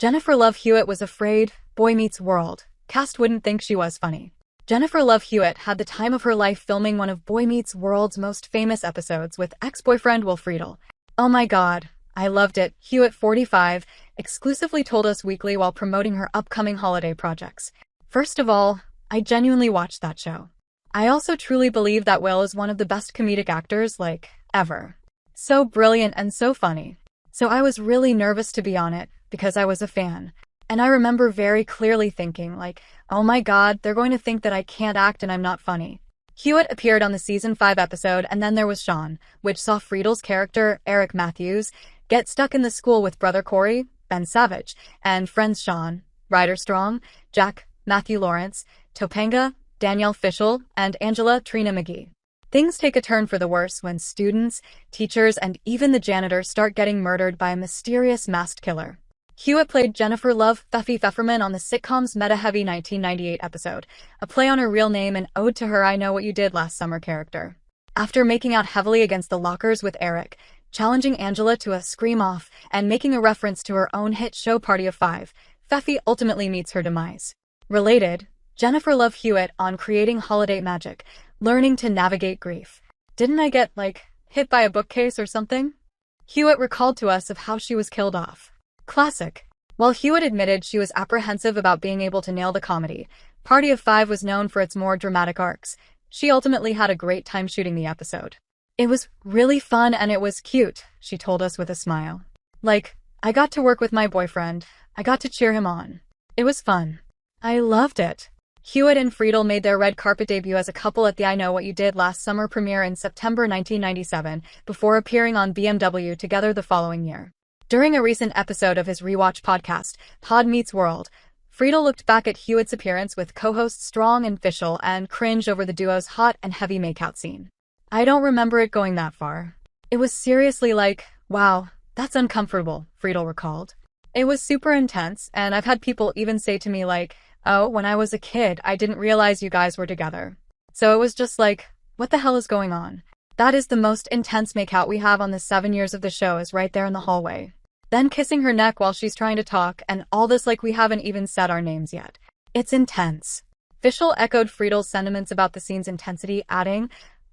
Jennifer Love Hewitt was afraid, Boy Meets World. Cast wouldn't think she was funny. Jennifer Love Hewitt had the time of her life filming one of Boy Meets World's most famous episodes with ex-boyfriend Will Friedle. Oh my god, I loved it, Hewitt, 45, exclusively told Us Weekly while promoting her upcoming holiday projects. First of all, I genuinely watched that show. I also truly believe that Will is one of the best comedic actors, ever. So brilliant and so funny. So I was really nervous to be on it, because I was a fan. And I remember very clearly thinking, oh my god, they're going to think that I can't act and I'm not funny. Hewitt appeared on the season 5 episode And Then There Was Sean, which saw Friedle's character, Eric Matthews, get stuck in the school with brother Corey, Ben Savage, and friends Sean, Ryder Strong, Jack, Matthew Lawrence, Topanga, Danielle Fishel, and Angela Trina McGee. Things take a turn for the worse when students, teachers, and even the janitor start getting murdered by a mysterious masked killer. Hewitt played Jennifer Love Feffy Pfefferman on the sitcom's meta-heavy 1998 episode, a play on her real name and ode to her I Know What You Did Last Summer character. After making out heavily against the lockers with Eric, challenging Angela to a scream-off, and making a reference to her own hit show Party of Five, Feffy ultimately meets her demise. Related, Jennifer Love Hewitt on Creating Holiday Magic, Learning to Navigate Grief. Didn't I get, hit by a bookcase or something? Hewitt recalled to us of how she was killed off. Classic. While Hewitt admitted she was apprehensive about being able to nail the comedy, Party of Five was known for its more dramatic arcs. She ultimately had a great time shooting the episode. It was really fun and it was cute, she told us with a smile. I got to work with my boyfriend. I got to cheer him on. It was fun. I loved it. Hewitt and Friedle made their red carpet debut as a couple at the I Know What You Did Last Summer premiere in September 1997, before appearing on BMW together the following year. During a recent episode of his rewatch podcast, Pod Meets World, Friedle looked back at Hewitt's appearance with co-hosts Strong and Fishel and cringed over the duo's hot and heavy makeout scene. I don't remember it going that far. It was seriously wow, that's uncomfortable, Friedle recalled. It was super intense, and I've had people even say to me oh, when I was a kid, I didn't realize you guys were together. So it was just what the hell is going on? That is the most intense makeout we have on the 7 years of the show is right there in the hallway. Then kissing her neck while she's trying to talk, and all this we haven't even said our names yet. It's intense. Fishel echoed Friedel's sentiments about the scene's intensity, adding,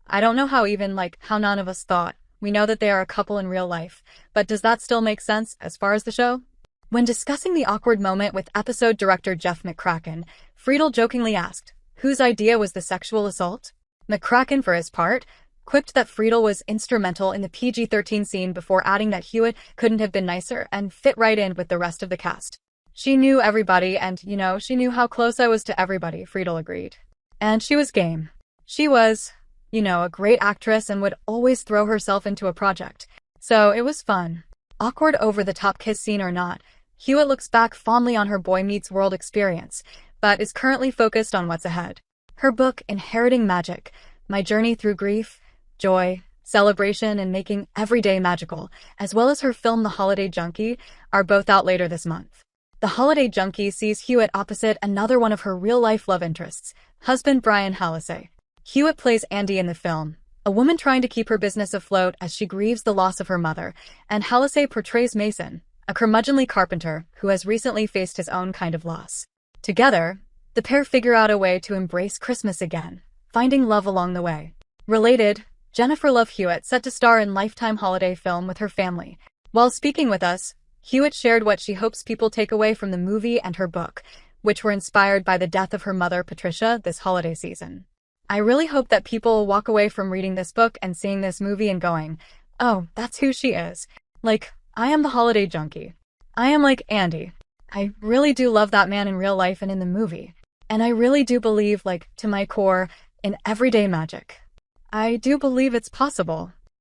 I don't know how none of us thought. We know that they are a couple in real life, but does that still make sense as far as the show? When discussing the awkward moment with episode director Jeff McCracken, Friedle jokingly asked, whose idea was the sexual assault? McCracken, for his part, quipped that Friedle was instrumental in the PG-13 scene before adding that Hewitt couldn't have been nicer and fit right in with the rest of the cast. She knew everybody and, she knew how close I was to everybody, Friedle agreed. And she was game. She was, a great actress and would always throw herself into a project. So it was fun. Awkward over-the-top kiss scene or not, Hewitt looks back fondly on her Boy Meets World experience, but is currently focused on what's ahead. Her book, Inheriting Magic, My Journey Through Grief, Joy, Celebration, and Making Every Day Magical, as well as her film The Holiday Junkie, are both out later this month. The Holiday Junkie sees Hewitt opposite another one of her real-life love interests, husband Brian Halasay. Hewitt plays Andy in the film, a woman trying to keep her business afloat as she grieves the loss of her mother, and Halasay portrays Mason, a curmudgeonly carpenter who has recently faced his own kind of loss. Together, the pair figure out a way to embrace Christmas again, finding love along the way. Related, Jennifer Love Hewitt set to star in Lifetime holiday film with her family. While speaking with us, Hewitt shared what she hopes people take away from the movie and her book, which were inspired by the death of her mother, Patricia, this holiday season. I really hope that people will walk away from reading this book and seeing this movie and going, oh, that's who she is. I am the holiday junkie. I am like Andy. I really do love that man in real life and in the movie. And I really do believe, to my core, in everyday magic. I do believe it's possible.